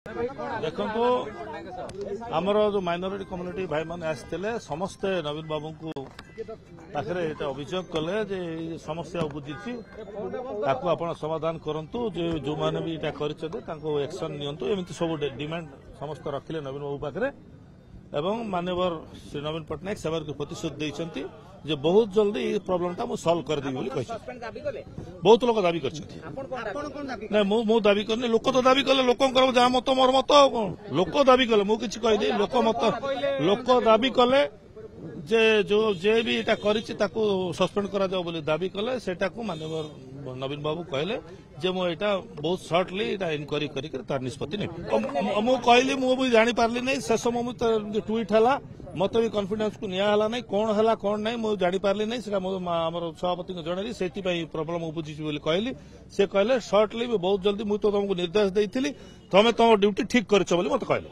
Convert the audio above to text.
देखो आमर जो माइनोरिटी कम्युनिटी भाई मैंने आसते समस्ते नवीन बाबू को पाखे अभियोग कले समस्या बुझी आप समाधान करूँ जो मैंने भी एक्शन नियंतु एमती सब डिमांड समस्त रखिले नवीन बाबू पाखे एवं मानवर श्री नवीन पट्टनायक से प्रतिश्रुति देते जे बहुत जल्दी ये प्रोब्लेम टा सॉल्व कर देबी बोली बहुत लोग दाबी कर दाबी करनी लोक तो दाबी कले लोक जहाँ मत मोर मत लोक दाबी कले मुझे किसी कहीदे लोक मत लोक दाबी कले जे जो जे भी इटा करिछि ताको सस्पेंड करा जाओ बोली दाबी कले सेटा को माननीय नवीन बाबू कहले जे मो एटा बहुत शॉर्टली एटा इनक्वारी करी तार निष्पत्ति नै मु कहली मु भी जानि पारली नै शेष मु ट्वीट हला मत भी कॉन्फिडेंस को निया हला नै कोन हला कोन नै मु जानि पारली नै सेटा हमर सभापति को जणैली सेति पई प्रॉब्लम उपुछि बोली कहली से कहले शॉर्टली बहुत जल्दी मु तो तुमको निर्देश देइथिली तमे तो ड्यूटी ठीक करछ बोली मत कहले।